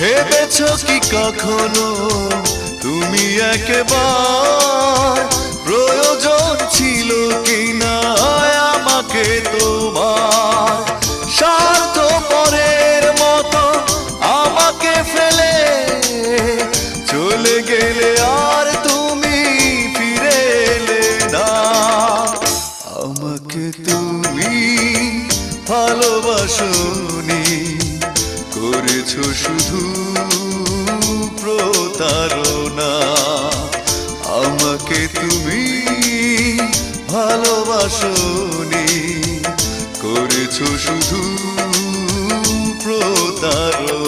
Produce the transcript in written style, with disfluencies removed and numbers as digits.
ভেবেছো কি কখনো তুমি একবার প্রয়োজন ছিল কিনা আমাকে তোমার? স্বার্থপরের মতো আমাকে ফেলে চলে গেলে আর তুমি ফিরে এলে না। আমাকে তুমি ভালোবাসোনি, করেছো শুধু প্রতারণা। আমাকে তুমি ভালোবাসোনি, করেছো শুধু প্রতারণা।